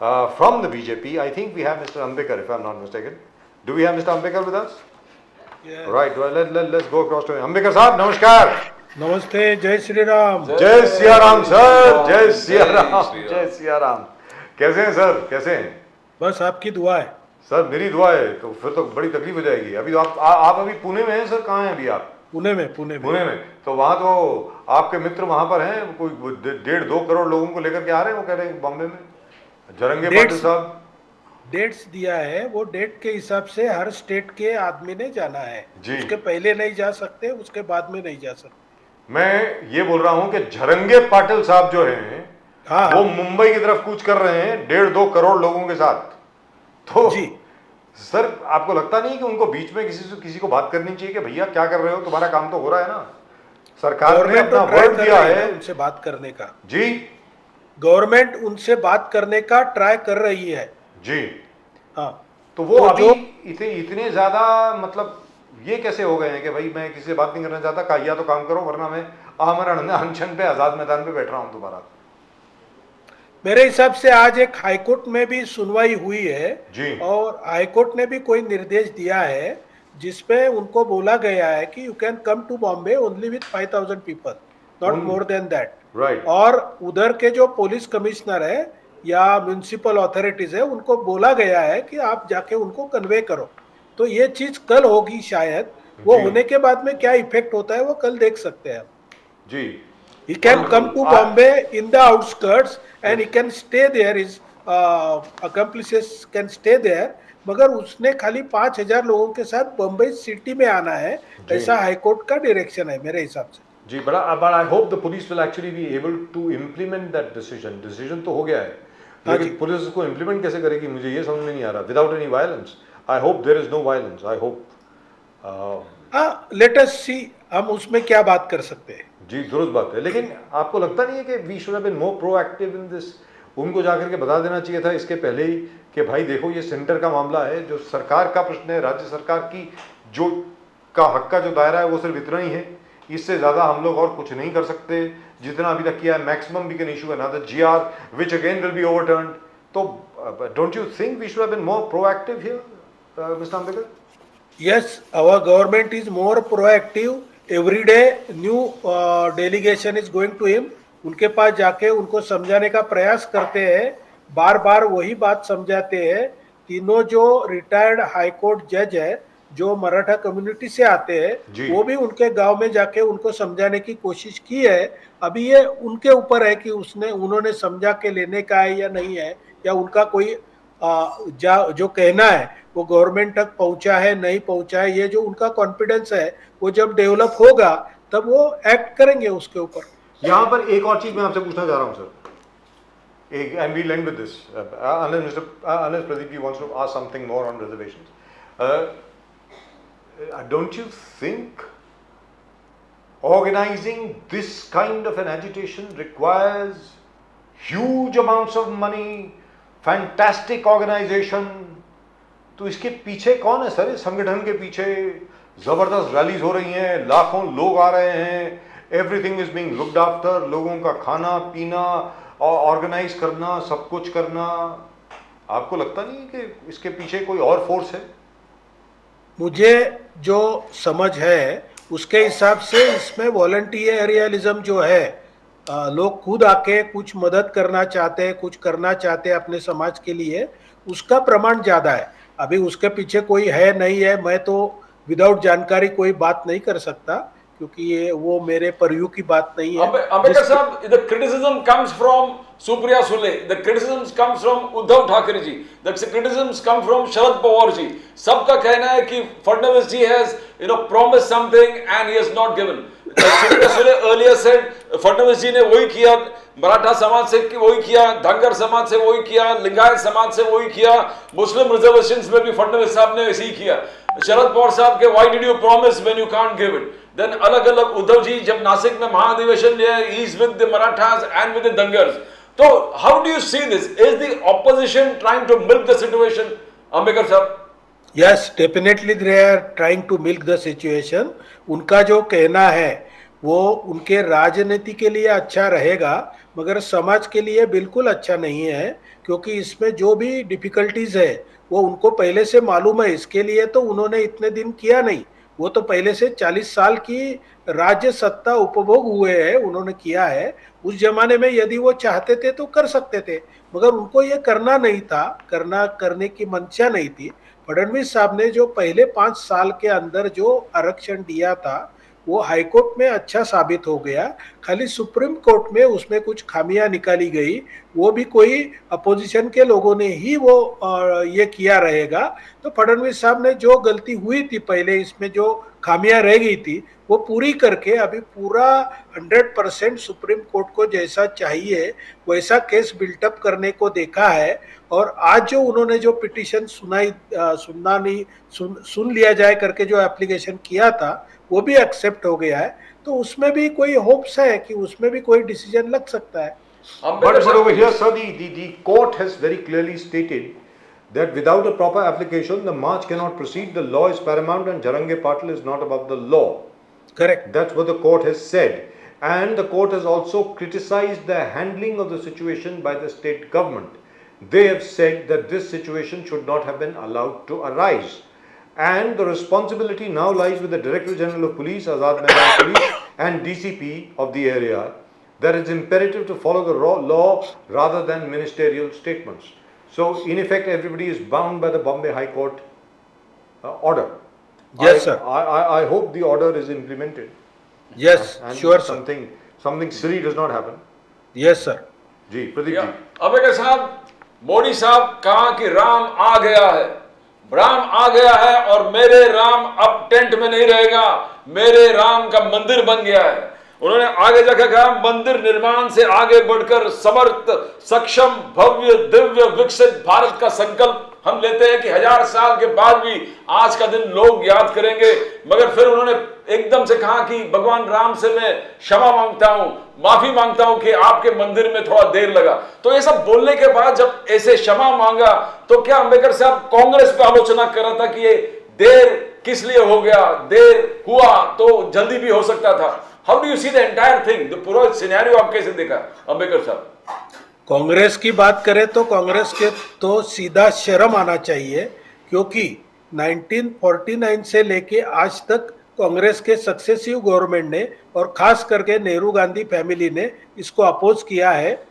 from the BJP. I think we have Mr. Ambekar, if I'm not mistaken. Do we have Mr. Ambekar with us? Yes. Right. Well, let's go across to him. Ambekar साहब, नमस्कार. नमस्ते, जय श्री राम। जय Siya Ram sir, जय सिया राम, श्री राम। जय सिया राम। कैसे हैं sir, कैसे हैं? बस आपकी दुआ है। सर मेरी दुआ है, तो फिर तो बड़ी तकलीफ हो जाएगी। अभी तो आप अभी पुणे में हैं सर, कहाँ हैं अभी आप? पुणे में। पुणे में। तो वहाँ तो आपके मित्र वहाँ पर हैं, कोई 1.5-2 करोड़ लोगों को लेकर के आ रहे हैं, वो कह रहे हैं बॉम्बे में झरंगे पाटिल साहब। डेट्स दिया है, वो डेट के हिसाब से हर स्टेट के आदमी ने जाना है जी। उसके पहले नहीं जा सकते, उसके बाद में नहीं जा सकते। मैं ये बोल रहा हूँ कि झरंगे पाटिल साहब जो हैं, हाँ, वो मुंबई की तरफ कूच कर रहे हैं 1.5-2 करोड़ लोगों के साथ। तो जी सर आपको लगता नहीं कि उनको बीच में किसी को बात करनी चाहिए कि भैया क्या कर रहे हो, तुम्हारा काम तो हो रहा है ना, सरकार ने अपना वर्ड दिया है उनसे बात करने का। जी, गवर्नमेंट उनसे बात करने का ट्राई कर रही है जी। हाँ, तो वो तो अभी इतने ज्यादा मतलब ये कैसे हो गए हैं कि भाई मैं किसी से बात नहीं करना चाहता, का या तो काम करो वरना मैं आमरण अनशन पे आजाद मैदान पे बैठ रहा हूँ दोबारा। मेरे हिसाब से आज एक हाईकोर्ट में भी सुनवाई हुई है जी। और हाईकोर्ट ने भी कोई निर्देश दिया है जिसपे उनको बोला गया है कि you can come to Bombay only with 5,000 people, not more than that. Right. और उधर के जो पुलिस कमिश्नर है या म्यूनिसिपल अथॉरिटीज है, उनको बोला गया है कि आप जाके उनको कन्वे करो। तो ये चीज कल होगी शायद, वो जी। होने के बाद में क्या इफेक्ट होता है वो कल देख सकते हैं। जी। He can come to Bombay in the outskirts and he can stay there. His accomplices can stay there. मगर उसने खाली 5,000 लोगों के साथ बम्बई सिटी में आना है, ऐसा हाईकोर्ट का डायरेक्शन है मेरे हिसाब से। जी, but I hope the police will actually be able to implement that decision. Decision तो हो गया है, लेकिन पुलिस उसको implement कैसे करेगी मुझे ये समझ में नहीं आ रहा। Without any violence, I hope there is no violence. I hope. हाँ, let us see, हम उसमें क्या बात कर सकते हैं। जी, दुरुस्त बात है, लेकिन आपको लगता नहीं है कि we should have been more proactive in this? उनको जाकर के बता देना चाहिए था इसके पहले ही कि भाई देखो ये सेंटर का मामला है, जो सरकार का प्रश्न है, राज्य सरकार की जो का हक का जो दायरा है वो सिर्फ इतना ही है, इससे ज़्यादा हम लोग और कुछ नहीं कर सकते। जितना अभी तक किया है maximum we can issue another GR which again will be overturned. तो don't you think we should have been more proactive here mister Ambedkar? Yes, our government is more proactive. Every day new delegation is going to him. उनके पास जाके उनको समझाने का प्रयास करते हैं, बार बार वही बात समझाते हैं। तीनों जो रिटायर्ड हाई कोर्ट जज है जो मराठा कम्युनिटी से आते हैं, वो भी उनके गांव में जाके उनको समझाने की कोशिश की है। अभी ये उनके ऊपर है कि उन्होंने समझा के लेने का है या नहीं है, या उनका कोई जो कहना है वो गवर्नमेंट तक पहुंचा है नहीं पहुंचा है। ये जो उनका कॉन्फिडेंस है वो जब डेवलप होगा तब वो एक्ट करेंगे उसके ऊपर। यहाँ पर एक और चीज मैं आपसे पूछना चाह रहा हूँ sir, and we'll end with this, unless Pradeep wants to ask something more on reservations. Don't you think organizing this kind of an agitation requires huge amounts of money, fantastic organization? तो इसके पीछे कौन है sir? इस संगठन के पीछे जबरदस्त रैलीज हो रही हैं, लाखों लोग आ रहे हैं, everything is being looked after, लोगों का खाना पीना और ऑर्गेनाइज करना, सब कुछ करना। आपको लगता नहीं कि इसके पीछे कोई और फोर्स है? मुझे जो समझ है उसके हिसाब से इसमें वॉलंटियरिज्म जो है, लोग खुद आके कुछ मदद करना चाहते हैं, कुछ करना चाहते हैं अपने समाज के लिए, उसका प्रमाण ज्यादा है। अभी उसके पीछे कोई है नहीं है, मैं तो विदाउट जानकारी कोई बात नहीं कर सकता, क्योंकि ये वो मेरे परयू की बात नहीं है। Ambedkar sahab, the criticism comes from Supriya Sule, the criticism comes from Uddhav Thackeray ji, the criticisms come from Sharad Pawar ji. सबका कहना है कि Fadnavis ji has promised something and he has not given. Supriya Sule earlier said Fadnavis ji ने वही किया, मराठा समाज से वही किया, धनगर समाज से वही किया, लिंगायत समाज से वही किया, मुस्लिम रिजर्वेशंस में भी फडणवीस साहब ने ऐसे ही किया। शरद पवार साहब के why did you promise when you can't give it? Then अलग अलग उद्धव जी जब नासिक में महाधिवेशन लिया, he is with the Marathas and with the Dhangars. तो how do you see this? Is the opposition trying to milk the situation? Ambedkar sahab, yes, definitely they are trying to milk the situation. उनका जो कहना है वो उनके राजनीति के लिए अच्छा रहेगा, मगर समाज के लिए बिल्कुल अच्छा नहीं है। क्योंकि इसमें जो भी डिफिकल्टीज है वो उनको पहले से मालूम है। इसके लिए तो उन्होंने इतने दिन किया नहीं, वो तो पहले से 40 साल की राज्य सत्ता उपभोग हुए हैं, उन्होंने किया है। उस जमाने में यदि वो चाहते थे तो कर सकते थे, मगर उनको ये करना नहीं था, करने की मंशा नहीं थी। फडणवीस साहब ने जो पहले 5 साल के अंदर जो आरक्षण दिया था वो हाईकोर्ट में अच्छा साबित हो गया। खाली सुप्रीम कोर्ट में उसमें कुछ खामियां निकाली गई, वो भी कोई अपोजिशन के लोगों ने ही वो ये किया रहेगा। तो फडणवीस साहब ने जो गलती हुई थी पहले, इसमें जो खामियां रह गई थी वो पूरी करके अभी पूरा 100% सुप्रीम कोर्ट को जैसा चाहिए वैसा केस बिल्टअप करने को देखा है। और आज जो उन्होंने जो पिटीशन सुन लिया जाए करके जो एप्लीकेशन किया था वो भी एक्सेप्ट हो गया है। तो उसमें भी कोई होप्स है कि उसमें भी कोई डिसीजन लग सकता है। But over here, sir, the court has very clearly stated that without a proper application, the march cannot proceed. The law is paramount, and Jarange Patil is not above the law. Correct. That's what the court has said. And the court has also criticized the handling of the situation by the state government. They have said that this situation should not have been allowed to arise. And the responsibility now lies with the Director General of Police, Azad Maidan Police, and DCP of the area. That it's imperative to follow the law rather than ministerial statements. So, in effect, everybody is bound by the Bombay High Court order. Yes, sir. I hope the order is implemented. Yes, And sure, sir. something silly does not happen. Yes, sir. जी प्रदीप जी। अम्बेडकर साहब, मोदी साहब कहा कि राम आ गया है, राम आ गया है और मेरे राम अब टेंट में नहीं रहेगा, मेरे राम का मंदिर बन गया है। उन्होंने आगे जाकर कहा मंदिर निर्माण से आगे बढ़कर समर्थ, सक्षम, भव्य, दिव्य, विकसित भारत का संकल्प हम लेते हैं कि 1000 साल के बाद भी आज का दिन लोग याद करेंगे। मगर फिर उन्होंने एकदम से कहा कि भगवान राम से मैं क्षमा मांगता हूं, माफी मांगता हूं कि आपके मंदिर में थोड़ा देर लगा। तो ये सब बोलने के बाद जब ऐसे क्षमा मांगा तो क्या अम्बेडकर साहब कांग्रेस पे आलोचना कर रहा था कि ये देर किस लिए हो गया, देर हुआ तो जल्दी भी हो सकता था। How do you see the entire thing, the पूरा सिनेरियो आप कैसे देखा अम्बेडकर साहब? कांग्रेस की बात करें तो कांग्रेस के तो सीधा शर्म आना चाहिए, क्योंकि 1949 से लेके आज तक कांग्रेस के सक्सेसिव गवर्नमेंट ने और खास करके नेहरू गांधी फैमिली ने इसको अपोज किया है।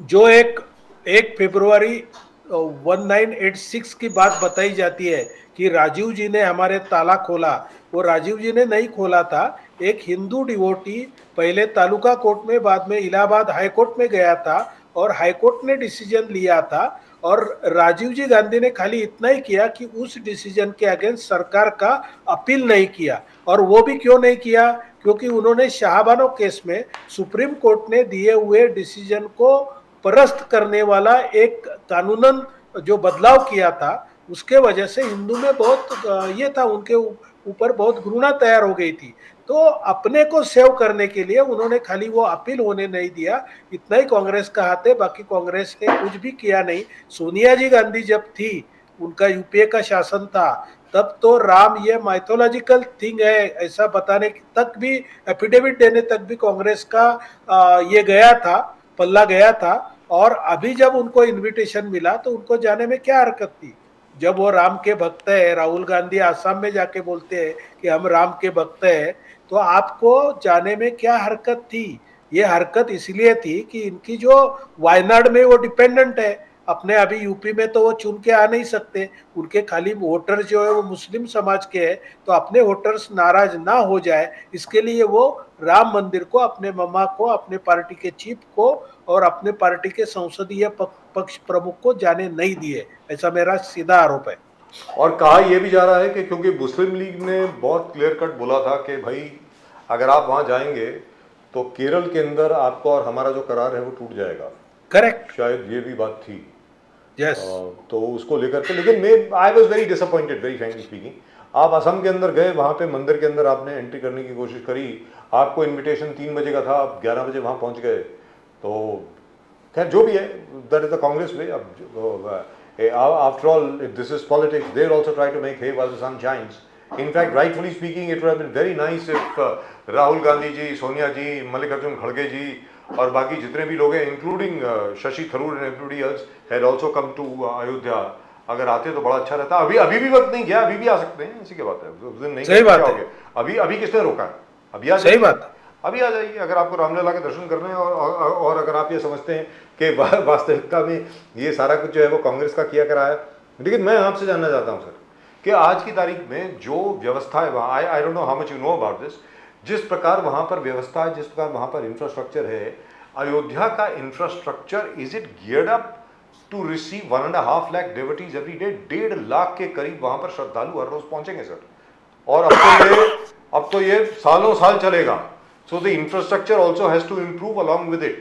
जो एक फरवरी 1986 की बात बताई जाती है कि राजीव जी ने हमारे ताला खोला, वो राजीव जी ने नहीं खोला था। एक हिंदू डिवोटी पहले तालुका कोर्ट में, बाद में इलाहाबाद हाई कोर्ट में गया था और हाई कोर्ट ने डिसीजन लिया था और राजीव जी गांधी ने खाली इतना ही किया कि उस डिसीजन के अगेंस्ट सरकार का अपील नहीं किया। और वो भी क्यों नहीं किया? क्योंकि उन्होंने शाहबानो केस में सुप्रीम कोर्ट ने दिए हुए डिसीजन को परस्त करने वाला एक कानूनन जो बदलाव किया था, उसके वजह से हिंदू में बहुत ये था, उनके ऊपर बहुत घृणा तैयार हो गई थी। तो अपने को सेव करने के लिए उन्होंने खाली वो अपील होने नहीं दिया, इतना ही कांग्रेस का हाथ है, बाकी कांग्रेस ने कुछ भी किया नहीं। सोनिया जी गांधी जब थी, उनका यूपीए का शासन था, तब तो राम ये माइथोलॉजिकल थिंग है ऐसा बताने तक भी, एफिडेविट देने तक भी कांग्रेस का ये गया था, पल्ला गया था। और अभी जब उनको इनविटेशन मिला तो उनको जाने में क्या हरकत थी? जब वो राम के भक्त है, राहुल गांधी आसाम में जाके बोलते हैं कि हम राम के भक्त हैं, तो आपको जाने में क्या हरकत थी? ये हरकत इसलिए थी कि इनकी जो वायनाड में वो डिपेंडेंट है अपने, अभी यूपी में तो वो चुन के आ नहीं सकते, उनके खाली वोटर जो है वो मुस्लिम समाज के हैं, तो अपने वोटर्स नाराज ना हो जाए इसके लिए वो राम मंदिर को, अपने मम्मा को, अपने पार्टी के चीफ को और अपने पार्टी के संसदीय पक्ष प्रमुख को जाने नहीं दिए, ऐसा मेरा सीधा आरोप है। और कहा यह भी जा रहा है कि क्योंकि मुस्लिम लीग ने बहुत क्लियर कट बोला था कि भाई अगर आप वहां जाएंगे तो केरल के अंदर आपका और हमारा जो करार है वो टूट जाएगा। करेक्ट, शायद ये भी बात थी। यस। तो उसको लेकर के, लेकिन मैं I was very disappointed, very frankly speaking. आप असम के अंदर गए, वहां पे मंदिर के अंदर आपने एंट्री करने की कोशिश करी, आपको इन्विटेशन 3 बजे का था, आप 11 बजे वहां पहुंच गए। तो खैर जो भी है, that is the Congress way. After all this is politics, they also try to make hay while the sun shines. In fact, rightfully speaking, it would have been very nice if Rahul Gandhi ji, Sonia ji, Mallikarjun Kharge ji और बाकी जितने भी लोग हैं including Shashi Tharoor and everybody else had also come to Ayodhya, अगर आते तो बड़ा अच्छा रहता। अभी भी वक्त नहीं गया, अभी भी आ सकते हैं, ऐसी क्या बात है, उस दिन नहीं सही गया, बात क्या है। हो गया? अभी किसने रोका है? अभी आ सही जाइए, बात है। अभी आ जाइए अगर आपको रामलला के दर्शन करने हैं, और अगर आप ये समझते हैं कि वास्तविकता में ये सारा कुछ जो है वो कांग्रेस का किया कराया। लेकिन मैं आपसे जानना चाहता हूँ सर कि आज की तारीख में जो व्यवस्था है वहाँ, I don't know how much you know about this, जिस प्रकार वहाँ पर व्यवस्था है, जिस प्रकार वहाँ पर इंफ्रास्ट्रक्चर है, अयोध्या का infrastructure, is it geared up to receive 1.5 lakh devotees every day? 1.5 lakh के करीब वहाँ पर श्रद्धालु हर रोज पहुँचेंगे सर, और अब तो ये सालों साल चलेगा। So the infrastructure also has to improve along with it.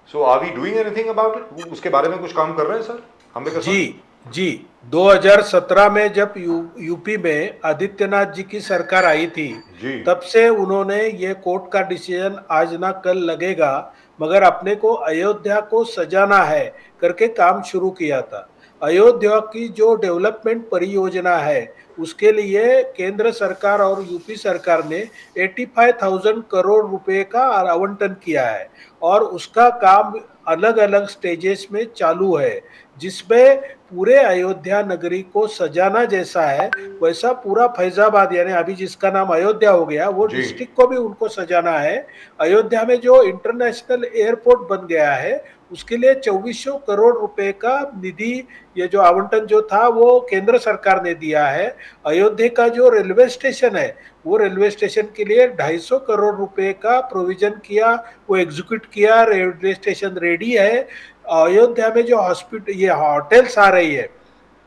So are we doing anything about it? उसके बारे में कुछ काम कर रहे हैं सर अम्बेडकर साहब? जी 2017 में जब यूपी में आदित्यनाथ जी की सरकार आई थी, जी। तब से उन्होंने ये कोर्ट का डिसीजन आज ना कल लगेगा, मगर अपने को अयोध्या को सजाना है करके काम शुरू किया था। अयोध्या की जो डेवलपमेंट परियोजना है उसके लिए केंद्र सरकार और यूपी सरकार ने 85,000 करोड़ रुपए का आवंटन किया है, और उसका काम अलग अलग स्टेजेस में चालू है, जिसमें पूरे अयोध्या नगरी को सजाना जैसा है वैसा पूरा फैजाबाद, यानी अभी जिसका नाम अयोध्या हो गया, वो जी। डिस्ट्रिक्ट को भी उनको सजाना है। अयोध्या में जो इंटरनेशनल एयरपोर्ट बन गया है उसके लिए 2400 करोड़ रुपए का निधि, ये जो आवंटन जो था वो केंद्र सरकार ने दिया है। अयोध्या का जो रेलवे स्टेशन है वो रेलवे स्टेशन के लिए 250 करोड़ रुपए का प्रोविजन किया, वो एग्जीक्यूट किया, रेलवे स्टेशन रेडी है। अयोध्या में जो हॉस्पिटल, ये होटल्स आ रही है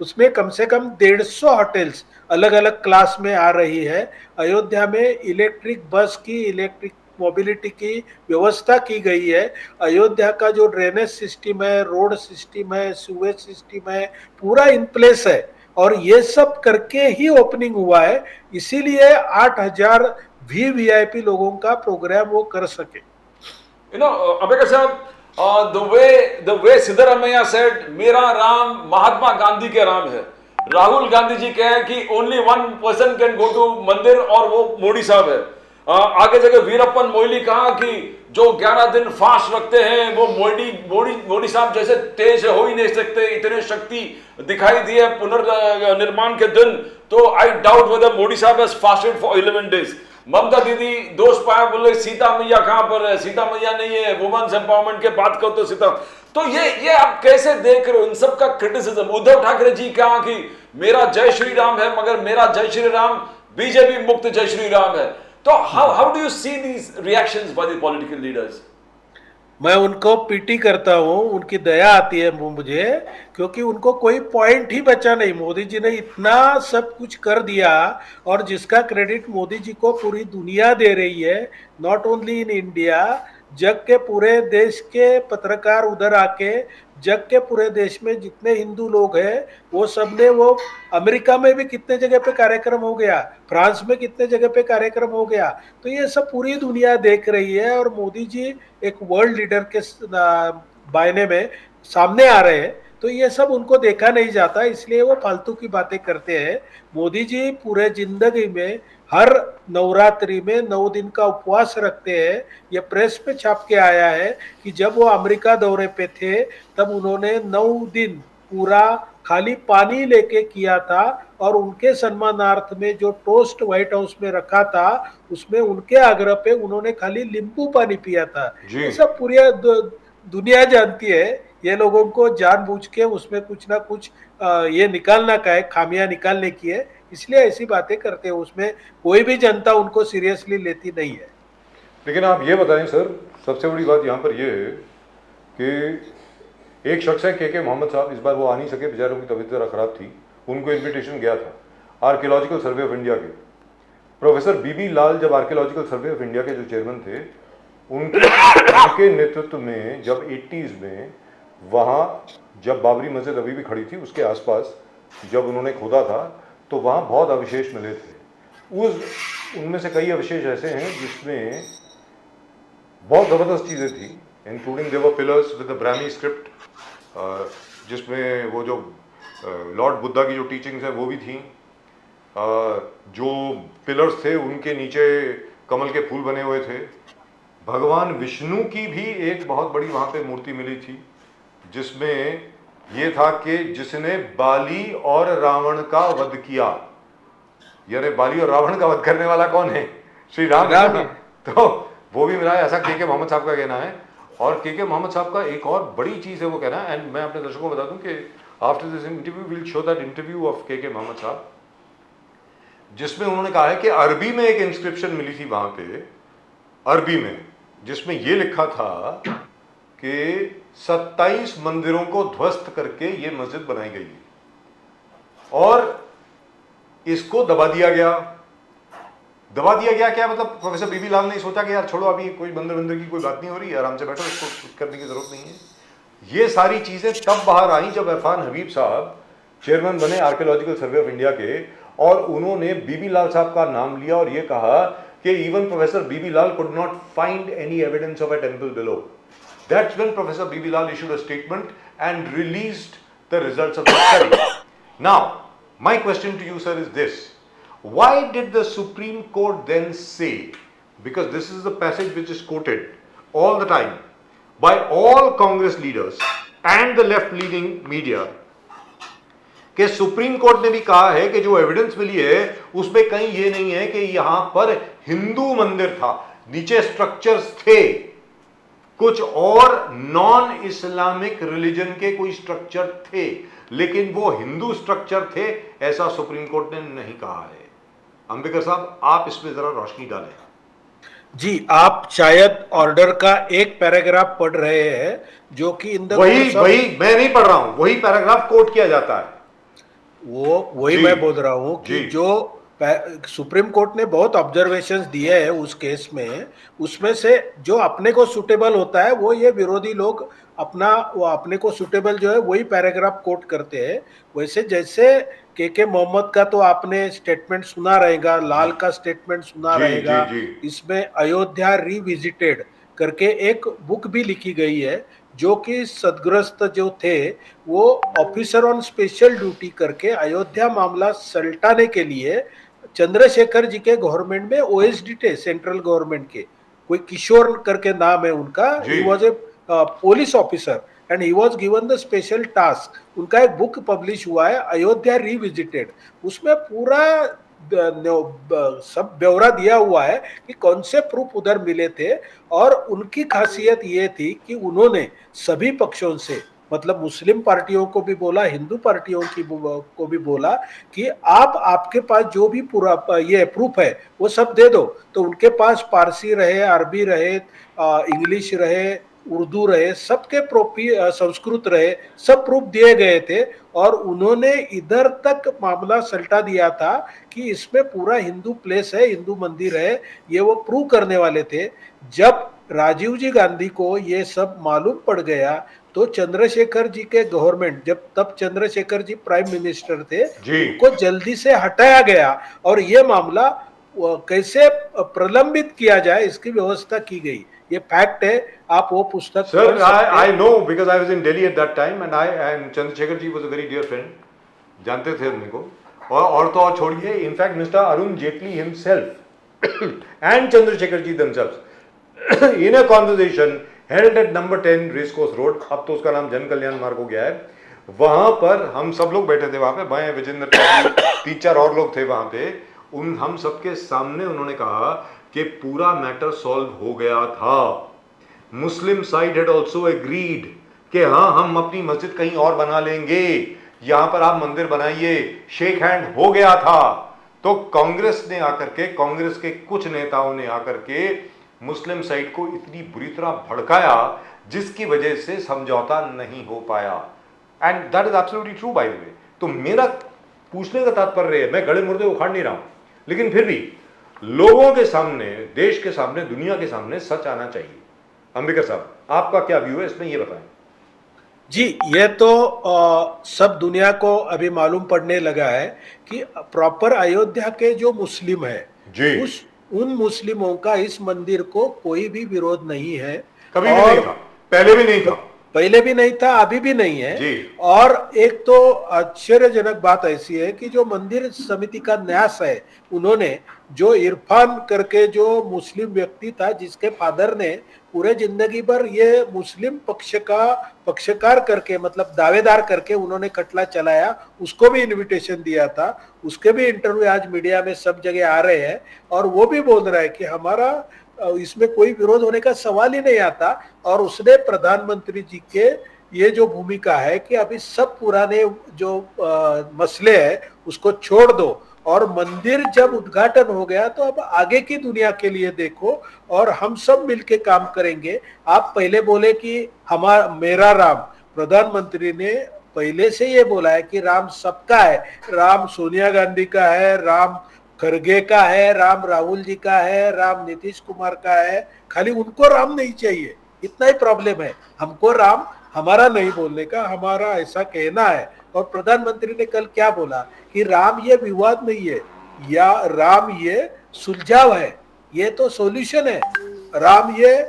उसमें कम से कम 150 होटल्स अलग अलग क्लास में आ रही है। अयोध्या में इलेक्ट्रिक बस की, इलेक्ट्रिक मोबिलिटी की व्यवस्था की गई है। अयोध्या का जो ड्रेनेज सिस्टम है, रोड सिस्टम है, सीवेज सिस्टम है, पूरा इन प्लेस है, और ये सब करके ही ओपनिंग हुआ है। इसीलिए 8,000 वीवीआईपी लोगों का प्रोग्राम वो कर सके। You know, Ambedkar साहब, the way सिद्धरामैया said, मेरा राम महात्मा गांधी के राम है, राहुल गांधी जी कहे कि only one person can go to mandir, और वो मोदी साहब है। आगे जगह वीरप्पन मोइली कहा कि जो 11 दिन फास्ट रखते हैं वो मोदी साहब जैसे तेज हो ही नहीं सकते, इतने शक्ति दिखाई दी है पुनर्निर्माण के दिन। तो आई डाउट वेदर मोदी साहब हैज फास्टेड फॉर 11 डेज। ममता दीदी दोष पाया, बोले सीता मैया कहां पर है, सीता मैया नहीं है, वुमेन्स एम्पावरमेंट के बात करो तो सीता। तो ये आप कैसे देख रहे हो इन सब का क्रिटिसिज्म? उद्धव ठाकरे जी कहा कि मेरा जय श्री राम है, मगर मेरा जय श्री राम बीजेपी मुक्त जय श्री राम है। तो how do you see these reactions by the political leaders? मैं उनको पीटी करता हूँ, उनकी दया आती है मुझे, क्योंकि उनको कोई पॉइंट ही बचा नहीं। मोदी जी ने इतना सब कुछ कर दिया, और जिसका क्रेडिट मोदी जी को पूरी दुनिया दे रही है, नॉट ओनली इन इंडिया, जग के पूरे देश के पत्रकार उधर आके, जग के पूरे देश में जितने हिंदू लोग हैं वो सब ने, वो अमेरिका में भी कितने जगह पे कार्यक्रम हो गया, फ्रांस में कितने जगह पे कार्यक्रम हो गया, तो ये सब पूरी दुनिया देख रही है। और मोदी जी एक वर्ल्ड लीडर के बायने में सामने आ रहे हैं, तो ये सब उनको देखा नहीं जाता, इसलिए वो फालतू की बातें करते हैं। मोदी जी पूरे जिंदगी में हर नवरात्रि में 9 दिन का उपवास रखते हैं। ये प्रेस पे छाप के आया है कि जब वो अमेरिका दौरे पे थे तब उन्होंने 9 दिन पूरा खाली पानी लेके किया था, और उनके सम्मानार्थ में जो टोस्ट व्हाइट हाउस में रखा था उसमें उनके आग्रह पे उन्होंने खाली नींबू पानी पिया था। ये सब पूरी दुनिया जानती है। ये लोगों को जानबूझ के उसमें कुछ ना कुछ ये निकालना का है, खामियां निकालने की है, इसलिए ऐसी बातें करते हैं। उसमें कोई भी जनता उनको सीरियसली लेती नहीं है। लेकिन आप ये बताएं सर, सबसे बड़ी बात यहाँ पर ये है कि एक शख्स है के मोहम्मद साहब, इस बार वो आ नहीं सके, बेचारों की तबीयत जरा खराब थी, उनको इन्विटेशन गया था आर्कियोलॉजिकल सर्वे ऑफ इंडिया के। प्रोफेसर बीबी लाल जब आर्कियोलॉजिकल सर्वे ऑफ इंडिया के जो चेयरमैन थे, उनके नेतृत्व में जब 80s में वहाँ, जब बाबरी मस्जिद अभी भी खड़ी थी उसके आसपास जब उन्होंने खोदा था, तो वहाँ बहुत अवशेष मिले थे। उनमें से कई अवशेष ऐसे हैं जिसमें बहुत ज़बरदस्त चीज़ें थी, including their pillars with the Brahmi script, जिसमें वो जो लॉर्ड बुद्धा की जो टीचिंग्स है वो भी थी। जो पिलर्स थे उनके नीचे कमल के फूल बने हुए थे। भगवान विष्णु की भी एक बहुत बड़ी वहां पे मूर्ति मिली थी, जिसमें ये था कि जिसने बाली और रावण का वध किया, यानी बाली और रावण का वध करने वाला कौन है? श्री राम है ना? तो वो भी मिला है, ऐसा के मोहम्मद साहब का कहना है। और के मोहम्मद साहब का एक और बड़ी चीज है वो कहना है, एंड मैं अपने दर्शकों को बता दूं कि after this interview will show that interview of के मोहम्मद साहब, जिसमें उन्होंने कहा है कि अरबी में एक इंस्क्रिप्शन मिली थी वहां पे, अरबी में, जिसमें ये लिखा था कि 27 मंदिरों को ध्वस्त करके ये मस्जिद बनाई गई और इसको दबा दिया गया। दबा दिया गया क्या मतलब? प्रोफेसर बीबी लाल ने सोचा कि यार छोड़ो, अभी कोई मंदिर की कोई बात नहीं हो रही है, आराम से बैठो, इसको कुछ करने की जरूरत नहीं है। ये सारी चीजें तब बाहर आई जब इरफान हबीब साहब चेयरमैन बने आर्कियोलॉजिकल सर्वे ऑफ इंडिया के, और उन्होंने बीबी लाल साहब का नाम लिया और ये कहा कि even professor B B Lal could not find any evidence of a temple below. That's when Professor B.B. Lal issued a statement and released the results of the study. Now, my question to you, sir, is this. Why did the Supreme Court then say, because this is the passage which is quoted all the time by all Congress leaders and the left-leaning media, कि supreme court ने भी कहा है कि जो evidence मिली है उसमें कहीं ये नहीं है कि यहां पर हिंदू मंदिर था, नीचे स्ट्रक्चर्स थे, कुछ और नॉन इस्लामिक रिलीजन के कोई स्ट्रक्चर थे, लेकिन वो हिंदू स्ट्रक्चर थे, ऐसा सुप्रीम कोर्ट ने नहीं कहा है। अंबेडकर साहब, आप इसमें जरा रोशनी डालें। जी, आप शायद ऑर्डर का एक पैराग्राफ पढ़ रहे हैं जो कि इन वही मैं नहीं पढ़ रहा हूं, वही पैराग्राफ कोट किया जाता है। वही मैं बोल रहा हूं कि जो सुप्रीम कोर्ट ने बहुत ऑब्जर्वेशंस दिए हैं उस केस में, उसमें से जो अपने को सुटेबल होता है वो ये विरोधी लोग अपने को सुटेबल जो है वही पैराग्राफ कोट करते हैं। वैसे जैसे के मोहम्मद का तो आपने स्टेटमेंट सुना रहेगा, लाल का स्टेटमेंट सुना रहेगा। इसमें अयोध्या रिविजिटेड करके एक बुक भी लिखी गई है, जो कि सदग्रस्त जो थे वो ऑफिसर ऑन स्पेशल ड्यूटी करके अयोध्या मामला सलटाने के लिए चंद्रशेखर जी के गवर्नमेंट में ओएसडी थे, सेंट्रल गवर्नमेंट के, कोई किशोर करके नाम है उनका। He was a police officer and he was given the special task. उनका एक बुक पब्लिश हुआ है अयोध्या रिविजिटेड, उसमें पूरा सब ब्यौरा दिया हुआ है कि कौन से प्रूफ उधर मिले थे। और उनकी खासियत ये थी कि उन्होंने सभी पक्षों से, मतलब मुस्लिम पार्टियों को भी बोला, हिंदू पार्टियों को भी बोला कि आपके पास जो भी पूरा ये प्रूफ है वो सब दे दो। तो उनके पास पारसी रहे, अरबी रहे, इंग्लिश रहे, उर्दू रहे, सबके संस्कृत रहे, सब प्रूफ दिए गए थे। और उन्होंने इधर तक मामला सल्टा दिया था कि इसमें पूरा हिंदू प्लेस है, हिंदू मंदिर है, ये वो प्रूव करने वाले थे। जब राजीव जी गांधी को ये सब मालूम पड़ गया तो चंद्रशेखर जी के गवर्नमेंट, तब चंद्रशेखर जी प्राइम मिनिस्टर थे, उनको जल्दी से हटाया गया और ये मामला कैसे प्रलंबित किया जाए इसकी व्यवस्था की गई। ये फैक्ट है, आप वो पुस्तक sir I know because I was in Delhi at that time and Chandrashekhar ji was a very dear friend, जानते थे उन्हीं को। और तो और छोड़िए, in fact mister Arun Jaitley himself and Chandrashekhar ji themselves in a conversation held at number 10 racecourse road, अब तो उसका नाम जन कल्याण मार्ग हो गया है, वहां पर हम सब लोग बैठे थे, वहां पे मैं, विजेंद्र, 3-4 और लोग थे वहां पे। हम सबके सामने उन्होंने कहा कि पूरा मैटर सॉल्व हो गया था। मुस्लिम साइड हैड आल्सो एग्रीड कि हाँ, हम अपनी मस्जिद कहीं और बना लेंगे, यहां पर आप मंदिर बनाइए, शेक हैंड हो गया था। तो कांग्रेस ने आकर के, कांग्रेस के कुछ नेताओं ने आकर के मुस्लिम साइड को इतनी बुरी तरह भड़काया जिसकी वजह से समझौता नहीं हो पाया। And that is absolutely true by the way. तो मेरा पूछने का तात्पर्य है, मैं गड़े मुर्दे उखाड़ नहीं रहा हूं, लेकिन फिर भी लोगों के सामने, देश के सामने, दुनिया के सामने सच आना चाहिए। अंबेडकर साहब, आपका क्या व्यू है इसमें, ये बताएं। जी, ये तो सब दुनिया को अभी मालूम पड़ने लगा है कि प्रॉपर अयोध्या के जो मुस्लिम है जी, उन मुस्लिमों का इस मंदिर को कोई भी विरोध नहीं है। कभी भी नहीं था, पहले भी नहीं था, पहले भी नहीं था, अभी भी नहीं है। जी। और एक तो आश्चर्यजनक बात ऐसी है कि जो मंदिर समिति का न्यास है, उन्होंने जो इरफान करके जो मुस्लिम व्यक्ति था, जिसके फादर ने पूरे जिंदगी भर ये मुस्लिम पक्ष का पक्षकार करके, मतलब दावेदार करके उन्होंने खटला चलाया, उसको भी इनविटेशन दिया था, उसके भी इंटरव्यू आज मीडिया में सब जगह आ रहे हैं, और वो भी बोल रहा है कि हमारा इसमें कोई विरोध होने का सवाल ही नहीं आता। और उसने प्रधानमंत्री जी के ये जो भूमिका है कि अभी सब पुराने जो मसले हैं उसको छोड़ दो, और मंदिर जब उद्घाटन हो गया तो अब आगे की दुनिया के लिए देखो, और हम सब मिलके काम करेंगे। आप पहले बोले कि हमारा मेरा राम, प्रधानमंत्री ने पहले से ये बोला है कि राम सबका है, राम सोनिया गांधी का है, राम खरगे का है, राम राहुल जी का है, राम नीतीश कुमार का है, खाली उनको राम नहीं चाहिए, इतना ही प्रॉब्लम है। हमको राम हमारा नहीं बोलने का, हमारा ऐसा कहना है। और प्रधानमंत्री ने कल क्या बोला कि राम ये विवाद नहीं है, या राम ये सुलझाव है, ये तो सॉल्यूशन है, राम ये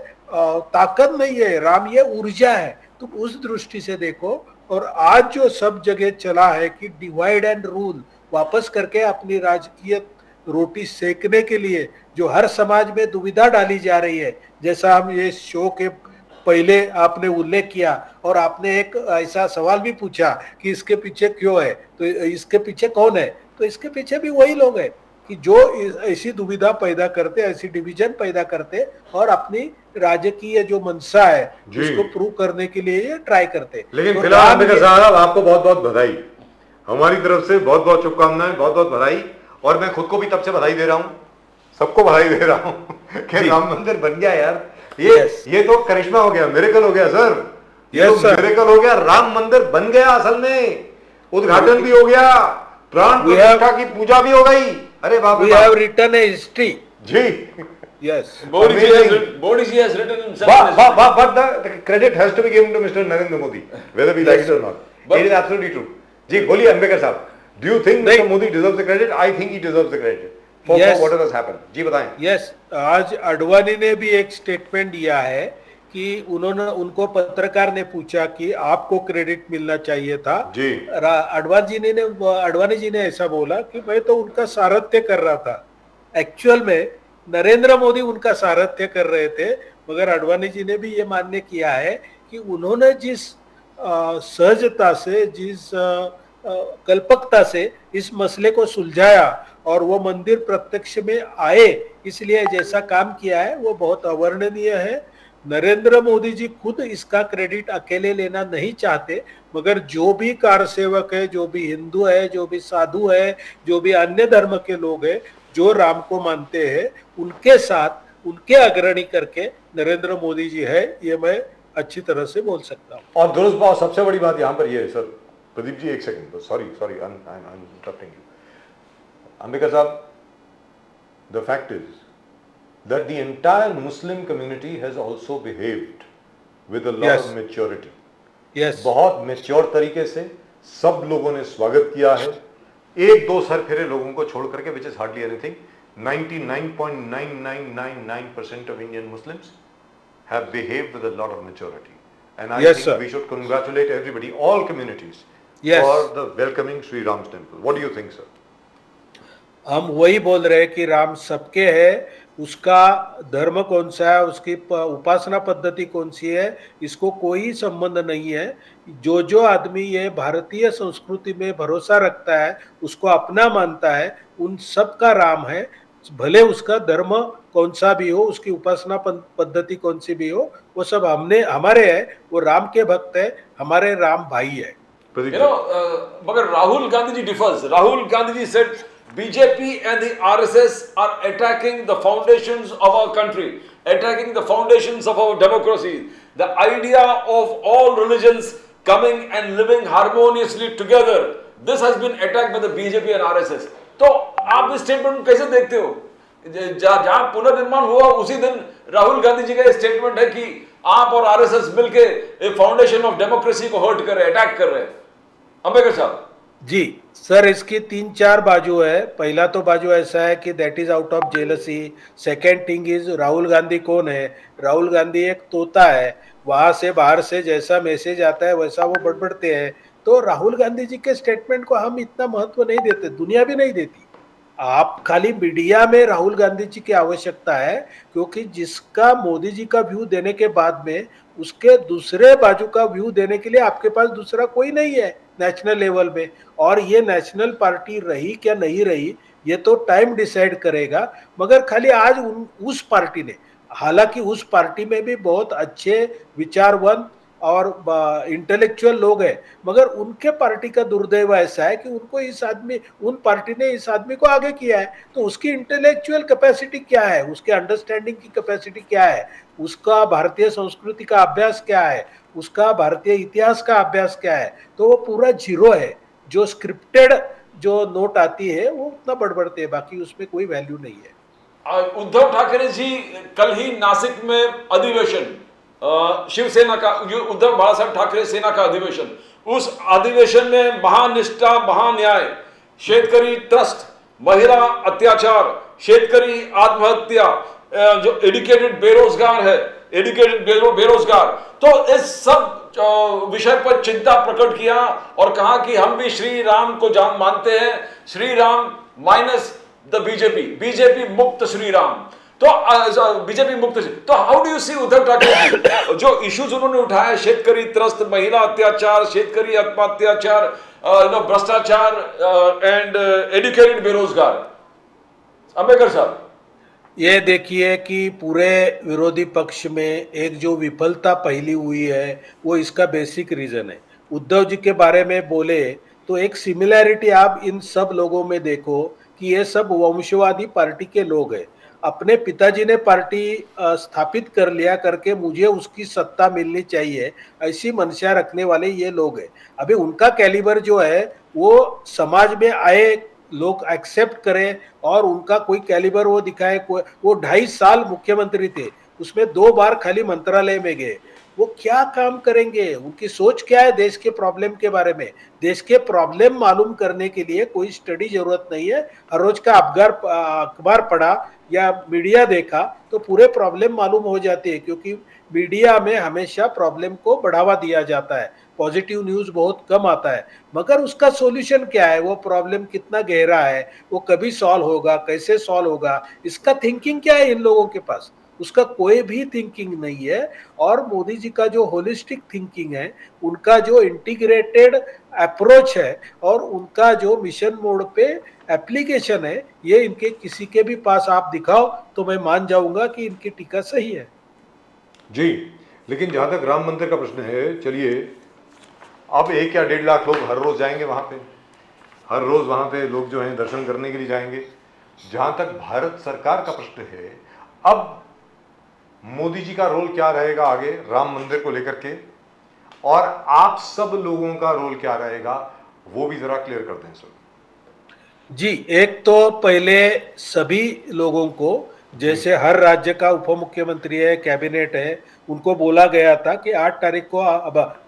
ताकत नहीं है, राम ये ऊर्जा है। तो उस दृष्टि से देखो, और आज जो सब जगह चला है कि डिवाइड एंड रूल वापस करके अपनी राजकीय रोटी सेकने के लिए जो हर समाज में दुविधा डाली जा रही है, जैसा हम ये शो के पहले आपने उल्लेख किया, और आपने एक ऐसा सवाल भी पूछा कि इसके पीछे क्यों है, तो इसके पीछे कौन है, तो इसके पीछे भी वही लोग हैं कि जो ऐसी दुविधा पैदा करते, ऐसी डिवीजन पैदा करते, और अपनी राजकीय जो मंशा है उसको प्रूव करने के लिए ये ट्राई करते। लेकिन तो फिलहाल अंबेडकर साहब आपको बहुत बहुत बधाई, हमारी तरफ से बहुत बहुत शुभकामनाएं, बहुत बहुत बधाई। और मैं खुद को भी तब से बधाई दे रहा हूं, सबको बधाई दे रहा हूं कि राम मंदिर बन गया यार। ये तो करिश्मा हो गया, मिरेकल हो गया सर, ये तो मिरेकल हो गया। राम मंदिर बन गया, असल में उद्घाटन भी हो गया, प्राण प्रतिष्ठा की पूजा भी हो गई। अरे बाप रे, we have written a history ji. yes, Modi ji has written himself. But the credit has to be given to Mr. Narendra Modi, whether we like it or not. It is absolutely true. जी बोलिए अंबेडकर साहब, do you think Mr. Modi deserves the credit? I think he deserves the credit for whatever has happened. जी बताएं। yes, आज अडवाणी ने भी एक statement दिया है कि उनको पत्रकार ने पूछा कि आपको क्रेडिट मिलना चाहिए था जी। अडवाणी जी ने ऐसा बोला कि मैं तो उनका सारथ्य कर रहा था। एक्चुअल में नरेंद्र मोदी उनका सारथ्य कर रहे थे, मगर अडवाणी जी ने भी ये मान्य किया है कि उन्होंने जिस सहजता से, जिस कल्पकता से इस मसले को सुलझाया और वो मंदिर प्रत्यक्ष में आए, इसलिए जैसा काम किया है वो बहुत अवर्णनीय है। नरेंद्र मोदी जी खुद इसका क्रेडिट अकेले लेना नहीं चाहते, मगर जो भी कारसेवक है, जो भी हिंदू है, जो भी साधु है, जो भी अन्य धर्म के लोग हैं, जो राम को मानते हैं, उनके साथ उनके अग्रणी करके नरेंद्र मोदी जी है, ये मैं अच्छी तरह से बोल सकता हूँ। और दुरुस्त बात, सबसे बड़ी बात यहाँ पर ये है सर, प्रदीप जी एक second, sorry I am interrupting you. Ambedkar sahab, the fact is that the entire Muslim community has also behaved with a lot of maturity. Yes. बहुत मैच्योर तरीके से सब लोगों ने स्वागत किया है, एक दो सर फिरे लोगों को छोड़ करके, which is hardly anything. 99.9999% of Indian Muslims have behaved with a lot of maturity, and I think we should congratulate everybody, all communities, for the welcoming Sri Ram's temple. What do you think, sir? हम वही बोल रहे हैं कि राम सबके है, उसका धर्म कौन सा है, उसकी उपासना पद्धति कौन सी है, इसको कोई संबंध नहीं है। जो आदमी ये भारतीय संस्कृति में भरोसा रखता है, उसको अपना मानता है, उन सब का राम है, भले उसका धर्म कौन सा भी हो, उसकी उपासना पद्धति कौन सी भी हो, वो सब हमारे है, वो राम के भक्त है, हमारे राम भाई है। मगर Rahul Gandhi ji differs. Rahul Gandhi ji said BJP and the RSS are attacking the foundations of our country, attacking the foundations of our democracy. The idea of all religions coming and living harmoniously together, this has been attacked by the BJP and RSS. तो आप इस statement को कैसे देखते हो? जहां पुनर्निर्माण हुआ उसी दिन राहुल गांधी जी का स्टेटमेंट है कि आप और आरएसएस मिलके एक फाउंडेशन ऑफ डेमोक्रेसी को हर्ट कर रहे हैं, अटैक कर रहे हैं। अंबेडकर साहब जी सर, इसकी 3-4 बाजू है। पहला तो बाजू ऐसा है कि that is out of jealousy. Second thing is Rahul Gandhi कौन है? राहुल गांधी एक तोता है वहां से बाहर से जैसा मैसेज आता है वैसा वो बड़बड़ते हैं। तो राहुल गांधी जी के स्टेटमेंट को हम इतना महत्व नहीं देते, दुनिया भी नहीं देती। आप खाली मीडिया में राहुल गांधी जी की आवश्यकता है, क्योंकि जिसका मोदी जी का व्यू देने के बाद में उसके दूसरे बाजू का व्यू देने के लिए आपके पास दूसरा कोई नहीं है नेशनल लेवल में। और ये नेशनल पार्टी रही क्या नहीं रही ये तो टाइम डिसाइड करेगा। मगर खाली आज उस पार्टी ने, हालांकि उस पार्टी में भी बहुत अच्छे विचारवंत और इंटेलेक्चुअल लोग हैं, मगर उनके पार्टी का दुर्दैव ऐसा है कि उनको इस आदमी, उन पार्टी ने इस आदमी को आगे किया है। तो उसकी इंटेलेक्चुअल कैपेसिटी क्या है, उसके अंडरस्टैंडिंग की कैपेसिटी क्या है, उसका भारतीय संस्कृति का अभ्यास क्या है, उसका भारतीय इतिहास का अभ्यास क्या है, तो वो पूरा जीरो है। जो स्क्रिप्टेड जो नोट आती है वो उतना बड़बड़ते हैं, बाकी उसमें कोई वैल्यू नहीं है। उद्धव ठाकरे जी कल ही नासिक में अधिवेशन, शिवसेना का, उद्धव बाला साहब ठाकरे सेना का अधिवेशन, उस अधिवेशन में महानिष्ठा, महान्याय, शेतकरी त्रस्त, महिला अत्याचार, शेतकरी आत्महत्या, जो एडुकेटेड बेरोजगार है, एडुकेटेड बेरोजगार, तो इस सब विषय पर चिंता प्रकट किया और कहा कि हम भी श्री राम को जान मानते हैं, Shri Ram minus the BJP, BJP मुक्त श्री राम। तो बीजेपी मुक्त, तो हाउ डू यू सी उद्धव ठाकरे जो इश्यूज उन्होंने उठाया, शेतकरी त्रस्त, महिला अत्याचार, शेतकरी आत्महत्याचार, भ्रष्टाचार एंड एडुकेटेड बेरोजगार। अंबेडकर साहब, ये देखिए कि पूरे विरोधी पक्ष में एक जो विफलता पहली हुई है वो इसका बेसिक रीजन है। उद्धव जी के बारे में बोले तो एक सिमिलैरिटी आप इन सब लोगों में देखो कि ये सब वंशवादी पार्टी के लोग हैं। अपने पिताजी ने पार्टी स्थापित कर लिया करके मुझे उसकी सत्ता मिलनी चाहिए, ऐसी मंशा रखने वाले ये लोग हैं। अभी उनका कैलिबर जो है वो समाज में आए, लोग एक्सेप्ट करें और उनका कोई कैलिबर वो दिखाए। वो 2.5 साल मुख्यमंत्री थे, उसमें 2 बार खाली मंत्रालय में गए, वो क्या काम करेंगे, उनकी सोच क्या है देश के प्रॉब्लम के बारे में। देश के प्रॉब्लम मालूम करने के लिए कोई स्टडी जरूरत नहीं है, हर रोज का अखबार पढ़ा या मीडिया देखा तो पूरे प्रॉब्लम मालूम हो जाते हैं, क्योंकि मीडिया में हमेशा प्रॉब्लम को बढ़ावा दिया जाता है, पॉजिटिव न्यूज बहुत कम आता है। मगर उसका सॉल्यूशन क्या है, वो प्रॉब्लम कितना गहरा है, वो कभी सॉल्व होगा, कैसे सॉल्व होगा, इसका थिंकिंग क्या है इन लोगों के पास, उसका कोई भी थिंकिंग नहीं है। और मोदी जी का जो होलिस्टिक थिंकिंग है, उनका जो इंटीग्रेटेड अप्रोच है और उनका जो मिशन मोड पे एप्लीकेशन है, ये इनके किसी के भी पास आप दिखाओ तो मैं मान जाऊंगा कि इनकी टीका सही है। जी, लेकिन जहाँ तक राम मंदिर का प्रश्न है, चलिए अब 1 या 1.5 लाख लोग हर रोज जाएंगे वहाँ पे, हर रोज वहाँ पे लोग जो हैं दर्शन करने के लिए जाएंगे। जहाँ तक भारत सरकार का प्रश्न है, अब मोदी जी का रोल क्या रहेगा आगे राम मंदिर को लेकर के, और आप सब लोगों का रोल क्या रहेगा, वो भी जरा क्लियर कर दें सर। जी, एक तो पहले सभी लोगों को, जैसे हर राज्य का उप मुख्यमंत्री है, कैबिनेट है, उनको बोला गया था कि 8 तारीख को,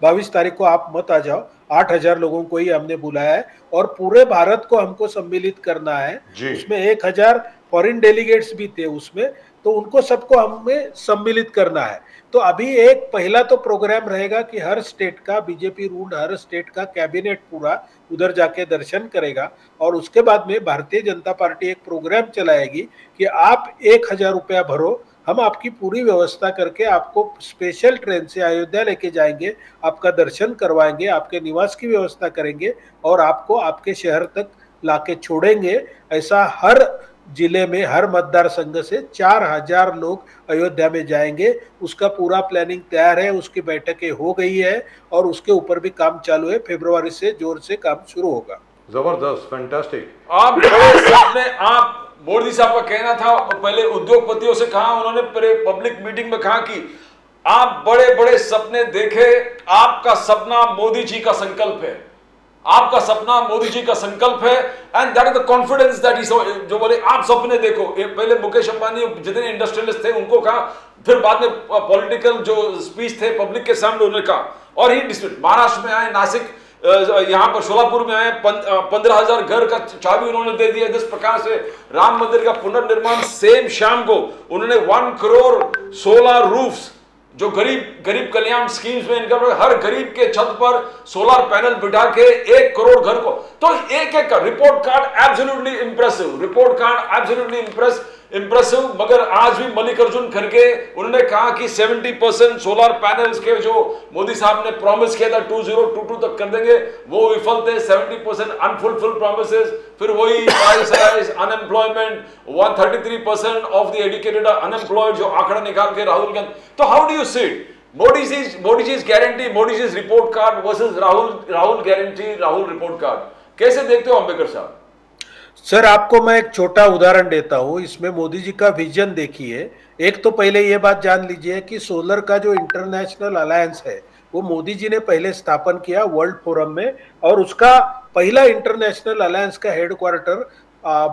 22 तारीख को आप मत आ जाओ, 8,000 लोगों को ही हमने बुलाया है और पूरे भारत को हमको सम्मिलित करना है। उसमें 1,000 फॉरेन डेलीगेट्स भी थे उसमें, तो उनको सबको हमें सम्मिलित करना है। तो अभी एक पहला तो प्रोग्राम रहेगा कि हर स्टेट का, बीजेपी रूल्ड हर स्टेट का कैबिनेट पूरा उधर जाके दर्शन करेगा, और उसके बाद में भारतीय जनता पार्टी एक प्रोग्राम चलाएगी कि आप 1,000 रुपया भरो, हम आपकी पूरी व्यवस्था करके आपको स्पेशल ट्रेन से अयोध्या लेके जाएंगे, आपका दर्शन करवाएंगे, आपके निवास की व्यवस्था करेंगे और आपको आपके शहर तक लाके छोड़ेंगे। ऐसा हर जिले में, हर मतदार संघ से 4,000 लोग अयोध्या में जाएंगे। उसका पूरा प्लानिंग तैयार है, उसकी बैठकें हो गई है और उसके ऊपर भी काम चालू है। फरवरी से जोर से काम शुरू होगा। जबरदस्त, फैंटास्टिक। आप बड़े सपने, आप मोदी साहब का कहना था, पहले उद्योगपतियों से कहा उन्होंने, पब्लिक मीटिंग में कहा कि आप बड़े बड़े सपने देखे, आपका सपना मोदी जी का संकल्प है, आपका सपना मोदी जी का संकल्प है, and that is the confidence that is, जो बोले आप सपने देखो। पहले मुकेश अंबानी जितने इंडस्ट्रियलिस्ट थे उनको कहा, फिर बाद में पॉलिटिकल जो स्पीच थे पब्लिक के सामने उन्होंने कहा, और ही महाराष्ट्र में आए, नासिक, यहाँ पर सोलापुर में आए, 15,000 घर का चाबी उन्होंने दे दिया। जिस प्रकार से राम मंदिर का पुनर्निर्माण सेम शाम को उन्होंने 1 करोड़ 16 रूफ्स जो गरीब कल्याण स्कीम्स में इनकम, हर गरीब के छत पर सोलर पैनल बिठा के 1 करोड़ घर को, तो एक का report card absolutely impressive, report card absolutely impressive. मगर आज भी मल्लिकार्जुन खड़गे उन्होंने कहा कि 70% सोलर पैनल्स के जो मोदी साहब ने प्रॉमिस किया था 2022 तक कर देंगे, वो विफल थे। 70% अनफुलफिल्ड प्रॉमिसेस। फिर वही price rise, unemployment, 133% of the educated unemployed, जो आंकड़ा निकाल के राहुल गांधी। तो how do you see it? Modi ji's guarantee, Modi ji's report card versus Rahul guarantee, Rahul report card, कैसे देखते हो अंबेडकर साहब? सर, आपको मैं एक छोटा उदाहरण देता हूं। इसमें मोदी जी का विजन देखिए। एक तो पहले ये बात जान लीजिए कि सोलर का जो इंटरनेशनल अलायंस है वो मोदी जी ने पहले स्थापन किया वर्ल्ड फोरम में, और उसका पहला इंटरनेशनल अलायंस का हेडक्वार्टर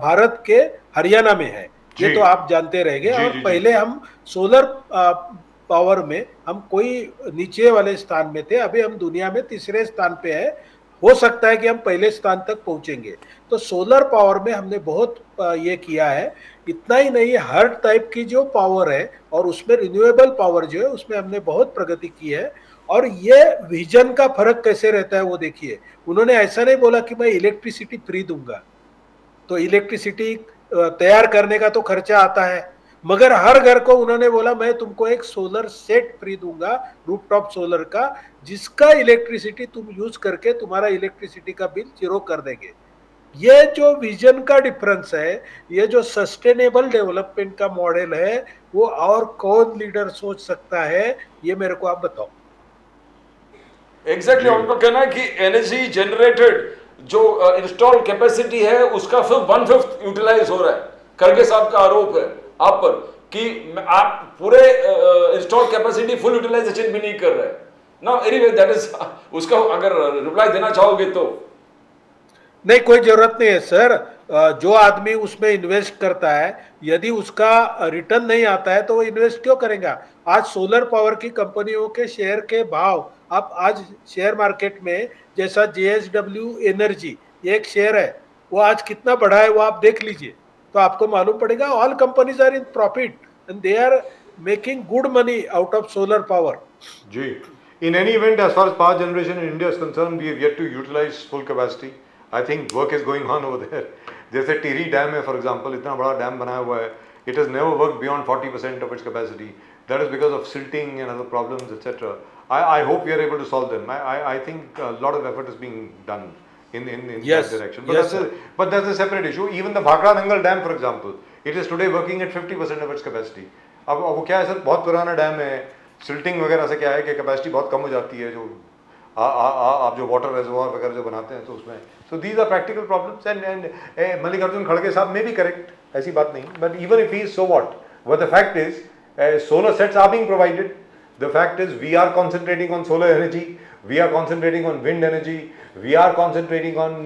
भारत के हरियाणा में है। ये तो आप जानते रहेंगे। और पहले हम सोलर पावर में हम कोई नीचे वाले स्थान में थे, अभी हम दुनिया में तीसरे स्थान पे है। हो सकता है कि हम पहले स्थान तक पहुंचेंगे। तो सोलर पावर में हमने बहुत ये किया है। इतना ही नहीं, हर टाइप की जो पावर है और उसमें रिन्यूएबल पावर जो है उसमें हमने बहुत प्रगति की है। और ये विजन का फर्क कैसे रहता है वो देखिए। उन्होंने ऐसा नहीं बोला कि मैं इलेक्ट्रिसिटी फ्री दूंगा, तो इलेक्ट्रिसिटी तैयार करने का तो खर्चा आता है, मगर हर घर को उन्होंने बोला मैं तुमको एक सोलर सेट फ्री दूंगा, रूफटॉप सोलर का, जिसका इलेक्ट्रिसिटी तुम यूज करके तुम्हारा इलेक्ट्रिसिटी का बिल जीरो कर देंगे। ये जो विजन का डिफरेंस है, ये जो सस्टेनेबल डेवलपमेंट का मॉडल है, वो और कौन लीडर सोच सकता है, ये मेरे को आप बताओ। एग्जैक्टली उनका कहना है कि एनर्जी जनरेटेड जो इंस्टॉल कैपेसिटी है उसका सिर्फ 1/5 यूटिलाइज हो रहा है। खड़गे साहब का आरोप है आप पर कि आप पूरे इंस्टॉल कैपेसिटी फुल यूटिलाइजेशन भी नहीं कर रहे ना। एनीवे दैट इज, उसका अगर रिप्लाई देना चाहोगे तो। नहीं, कोई जरूरत नहीं है सर। जो आदमी उसमें इन्वेस्ट करता है, यदि उसका रिटर्न नहीं आता है तो वो इन्वेस्ट क्यों करेगा? आज सोलर पावर की कंपनियों के शेयर के भाव, आप आज शेयर मार्केट में जैसा JSW एनर्जी एक शेयर है, वो आज कितना बढ़ा है वो आप देख लीजिए, तो आपको मालूम पड़ेगा। All companies are in profit and they are making good money out of solar power. जी, in any event, as far as power generation in India is concerned, we have yet to utilize full capacity. I think work is going on over there. जैसे Tehri dam है for example, इतना बड़ा dam बनाया हुआ है, it has never worked beyond 40% of its capacity. That is because of silting and other problems, etc. I hope we are able to solve them. I think a lot of effort is being done in Yes. that direction. But, Yes, but that's a separate issue. Even the Bhakra Dangal Dam, for example, it is today working at 50% of its capacity. अब वो क्या है sir, बहुत पुराना dam है, silting वगैरह से क्या है कि कैपेसिटी बहुत कम हो जाती है, जो आप जो वाटर रिजर्वॉयर वगैरह जो बनाते हैं तो उसमें। So these are practical problems and Mallikarjun खड़गे साहब में भी करेक्ट, ऐसी बात नहीं। But even if he is so what the fact is solar sets are being provided. The fact is we are concentrating on solar energy, we are concentrating on wind energy, we are concentrating on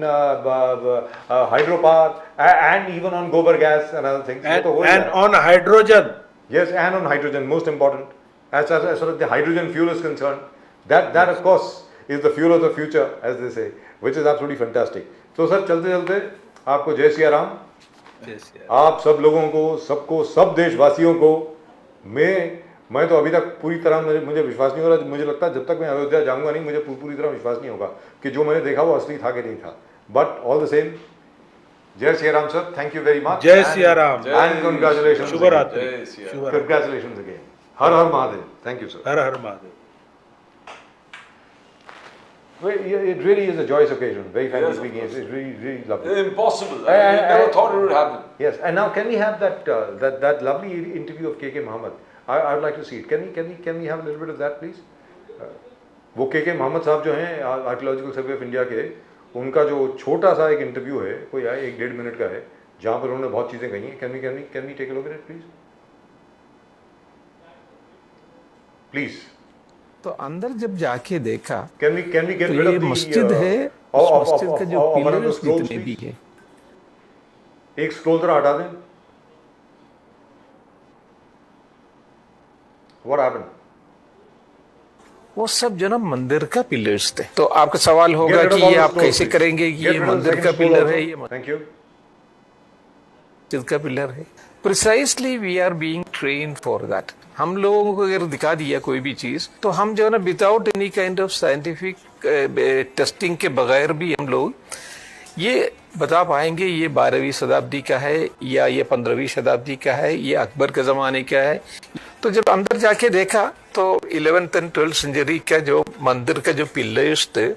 hydropower and even on gobar gas and other things. And on hydrogen. Yes, and on hydrogen, most important. As far as the hydrogen fuel is concerned, that of course is the fuel of the future, as they say, which is absolutely fantastic. So sir, चलते चलते आपको जय सिया राम। आप सब लोगों को, सबको, सब देशवासियों को मैं तो अभी तक पूरी तरह मुझे विश्वास नहीं हो रहा। मुझे लगता है जब तक मैं अयोध्या जाऊंगा नहीं, मुझे पूरी तरह विश्वास नहीं होगा कि जो मैंने देखा वो असली था कि नहीं था। बट ऑल द सेम, जय Siya Ram sir, thank you very much. जय सिया राम एंड कंग्रेचुलेशन, शुभ रात्रि, congratulation again. Her her Mahadev. Thank you sir. Her her Mahadev. It really is a joyous occasion. Very frankly speaking, it's really lovely. Impossible. I never thought it would happen. Yes, and now can we have that lovely interview of KK Mohammed? I would like to see it. Can we have a little bit of that, please? वो KK Mohammed साहब जो हैं archaeological survey of India के, उनका जो छोटा सा एक इंटरव्यू है, कोई 1-1.5 मिनट का है, जहाँ पर उन्होंने बहुत चीज़ें कही हैं। Can we take a look at it, please? Please. तो अंदर जब जाके देखा Can we get तो rid ये of the मस्जिद है, उस मस्जिद का जो of one of the pillars scrolls, जितने भी please? है, एक स्क्रॉल जरा हटा दें। What happened? वो सब जनाब मंदिर का पिलर्स थे। तो आपका सवाल होगा Get rid of कि all ये the आप scrolls, कैसे please. करेंगे कि Get ये rid of the मंदिर second का scroll पिलर also. है, ये Thank you. मस्जिद का पिलर है। Precisely we are being train for that. हम लोगों को अगर दिखा दिया कोई भी चीज, तो हम जो है ना without any kind of scientific testing के बगैर भी हम लोग ये बता पाएंगे ये 12वीं शताब्दी का है या ये 15वीं शताब्दी का है, ये अकबर के जमाने का है। तो जब अंदर जाके देखा तो 11th एंड 12th सेंचुरी का जो मंदिर का जो पिलर्स थे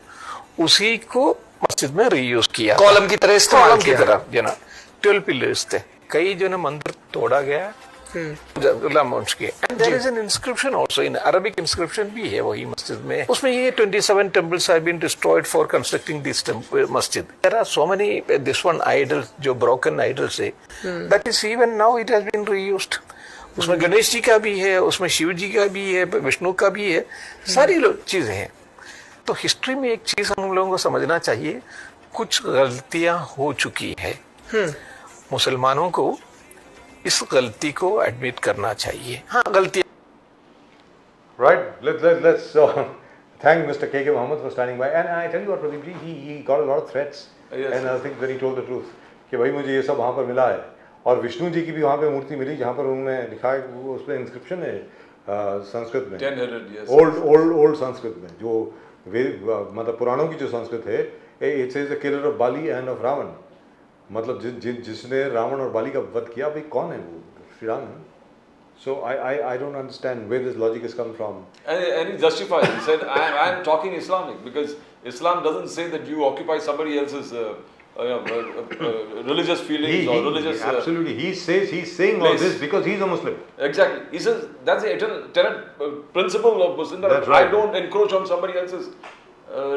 उसी को मस्जिद में रीयूज किया, कॉलम की तरह इस्तेमाल कॉलम की किया। तरह जो ना 12 पिलर्स थे। कई जो ना मंदिर तोड़ा गया and there is an inscription also in Arabic inscription भी है वही मस्जिद में, उसमें ये 27 temples have been destroyed for constructing this masjid. There are so many this one idol जो ब्रोकन आइडल्स है, that is even now it has been reused. उसमें गणेश जी का भी है, उसमें शिव जी का भी है, विष्णु का भी है, सारी चीजें हैं। तो हिस्ट्री में एक चीज हम लोगों को समझना चाहिए, कुछ गलतियां हो चुकी है, मुसलमानों को इस गलती को एडमिट करना चाहिए। हाँ गलती Right. Let's thank Mr. K.K. Mohammed for standing by. And I tell you what, Pradeep ji, he got a lot of threats. Yes. And I think when he told the truth, कि भाई मुझे ये सब वहाँ पर मिला है, और विष्णु जी की भी वहाँ पे मूर्ति मिली जहाँ पर उन्होंने लिखा है, वो उस पर इंस्क्रिप्शन है संस्कृत में, 10-headed, yes. ओल्ड संस्कृत में, जो मतलब पुराणों की जो संस्कृत है, it says the killer of Bali and of Ravan, मतलब जिसने रावण और बाली का वध किया, भाई कौन है वो? श्री राम है। So I don't understand where this logic has come from. And he justified. He said, I'm talking Islamic because Islam doesn't say that you occupy somebody else's religious feelings or religious. Absolutely, he's saying all place. this because he's a Muslim. Exactly. He says that's the tenet principle of Muslim, that That's right. I don't encroach on somebody else's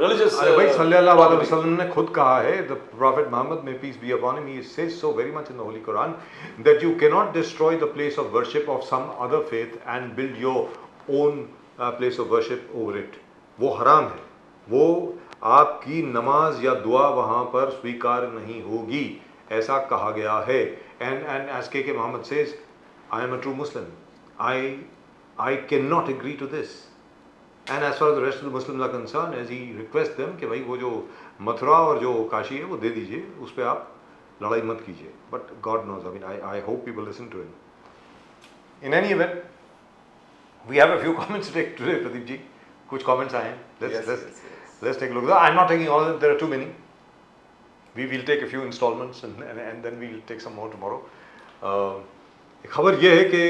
religious. भाई सल्लल्लाहु अलैहि property. वसल्लम ने खुद कहा है, the Prophet Muhammad, may peace be upon him, he says so very much in the Holy Quran, that you cannot destroy the place of worship of some other faith and build your own place of worship over it. वो हराम है, वो आपकी नमाज या दुआ वहाँ पर स्वीकार नहीं होगी, ऐसा कहा गया है। And as K.K. Mohammed says, I am a true Muslim. I cannot agree to this. And as far as the rest of the Muslims are concerned, as he requests them कि भाई वो जो मथुरा और जो काशी है वो दे दीजिए, उस पर आप लड़ाई मत कीजिए। But God knows, I mean, I hope people listen to him. In any event, we have a few comments to take today, Pradeep ji. कुछ comments आए हैं. Let's take a look. I'm not taking all of them. There are too many. We will take a few installments and then we'll take some more tomorrow. खबर यह है कि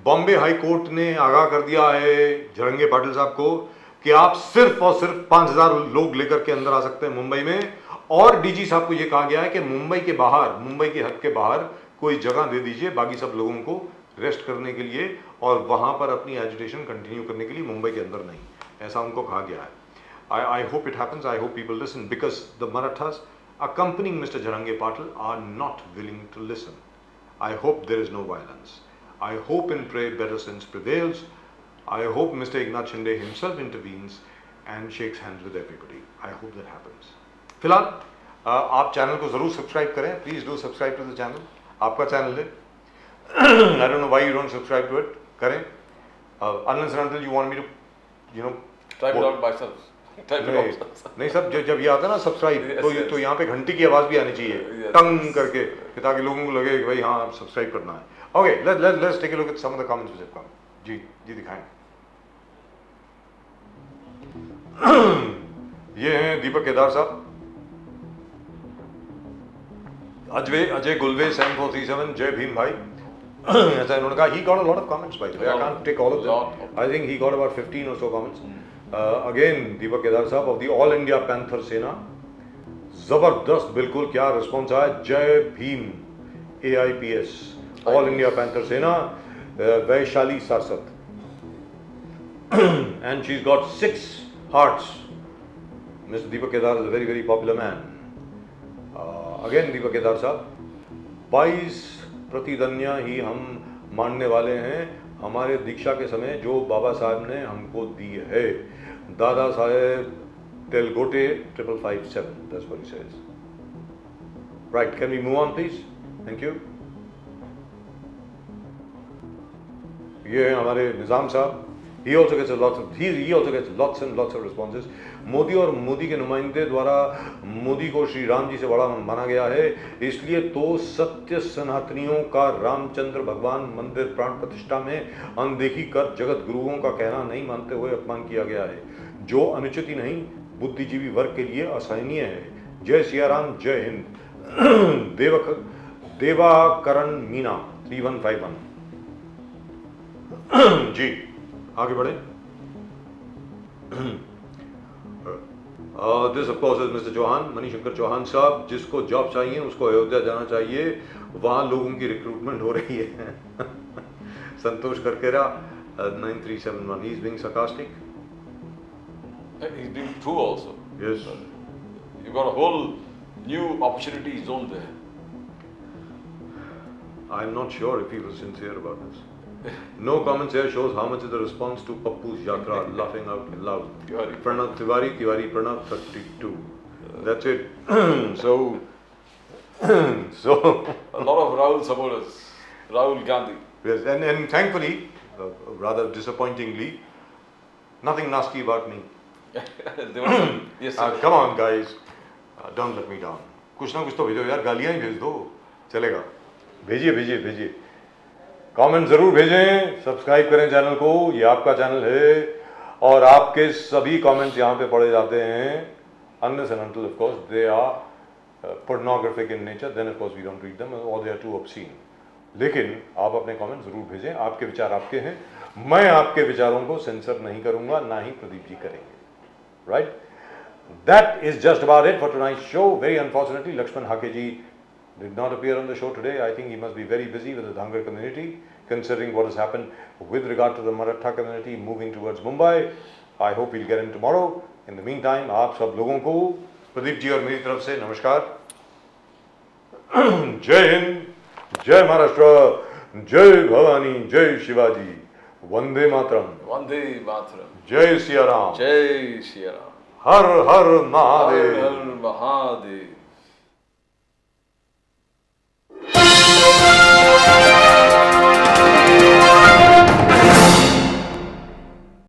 Bombay high court ने आगाह कर दिया है झरंगे पाटिल साहब को कि आप सिर्फ और सिर्फ 5000 लोग लेकर के अंदर आ सकते हैं मुंबई में, और डीजी साहब को यह कहा गया है कि मुंबई के बाहर, मुंबई के हद के बाहर कोई जगह दे दीजिए बाकी सब लोगों को रेस्ट करने के लिए, और वहां पर अपनी एजुटेशन कंटिन्यू करने के लिए, मुंबई के अंदर नहीं, ऐसा उनको कहा गया है। I hope it happens. I hope people listen, because the Marathas accompanying Mr. Jharange Patil are not willing to listen. I hope there is no violence. I hope and pray better sense prevails. I hope Mr. Eknath Shinde himself intervenes and shakes hands with everybody. I hope that happens. फिलहाल आप channel को जरूर subscribe करें. Please do subscribe to the channel. आपका channel है. I don't know why you don't subscribe to it. करें. Unless and until you want me to, you know. Type it out myself. नहीं सब जब ये आता है ना सब्सक्राइब, तो यहाँ पे घंटी की आवाज भी आनी चाहिए टंग करके, ताकि लोगों को लगे कि भाई हाँ आप सब्सक्राइब करना है। Okay, let's take a look at some of the comments which have come. जी दिखाएं। ये हैं दीपक केदार साहब, अजय गुलवे 7437, जय भीम भाई। ऐसा इन्होंने कहा, he got a lot of comments by the way. I can't take all of them. I think he got about 15 or so comments. Again दीपक केदार साहब of the All India Panther सेना, जबरदस्त, बिल्कुल क्या रिस्पॉन्स आया। जय Bhim AIPS, All India Panther सेना, Vaishali सारसत, and she's got 6 hearts. Mr. Deepak Kedar is a very very popular man. Again Deepak Kedar साहब, 22 प्रतिदन्या ही हम मानने वाले हैं हमारे दीक्षा के समय जो बाबा साहब ने हमको दी है। Dada Saheb Telgote 5557, that's what he says. Right, can we move on please? Thank you. ये हैं हमारे निज़ाम साहब, He also gets lots and lots of responses. Modi और मोदी के नुमाइंदे द्वारा मोदी को श्री राम जी से बड़ा माना गया है, इसलिए तो सत्य सनातनियों का रामचंद्र भगवान मंदिर प्राण प्रतिष्ठा में अनदेखी कर जगत गुरुओं का कहना नहीं मानते हुए अपमान किया गया है, जो अनुचित ही नहीं बुद्धिजीवी वर्ग के लिए असहनीय है। जय सिया राम, जय हिंद। देवाकरण मीना 3151 जी आगे बढ़े। This of course is mister Chauhan, Manishankar Chauhan sahab. जिसको जॉब चाहिए उसको अयोध्या जाना चाहिए, वहां लोगों की रिक्रूटमेंट हो रही है। संतोष Karkera 9371, he is being sarcastic. He's being true also. Yes. You got a whole new opportunity zone there. I am not sure if he was sincere about this. No comments here shows how much is the response to Pappu's Yatra, laughing out loud. Tiwari. Pranav Tiwari, Pranav 32. That's it. So A lot of Rahul supporters, Rahul Gandhi. yes, and thankfully, rather disappointingly, nothing nasty about me. There was some, yes, sir. Come on guys, don't let me down. कुछ ना कुछ तो भेजो यार, गालियां ही भेज दो, चलेगा। भेजिए। कमेंट जरूर भेजें, सब्सक्राइब करें चैनल को, ये आपका चैनल है और आपके सभी कमेंट्स यहाँ पे पढ़े जाते हैं। Unless and until of course they are pornographic in nature, then of course we don't read them or they are too obscene. लेकिन आप अपने कमेंट जरूर भेजें, आपके विचार आपके हैं, मैं आपके विचारों को सेंसर नहीं करूंगा, ना ही प्रदीप जी करेंगे। Right? That is just about it for tonight's show. Very unfortunately, Lakshman Hakeji did not appear on the show today. I think he must be very busy with the Dhangar community, considering what has happened with regard to the Maratha community moving towards Mumbai. I hope we'll get him tomorrow. In the meantime, आप सब लोगों को प्रदीप जी और मेरी तरफ से नमस्कार। जय हिंद, जय महाराष्ट्र, जय भवानी, जय शिवाजी, वंदे मातरम, Vande Mataram. जय Siya Ram, Jai Shri Ram. हर हर Har महादेव। Har Mahadev.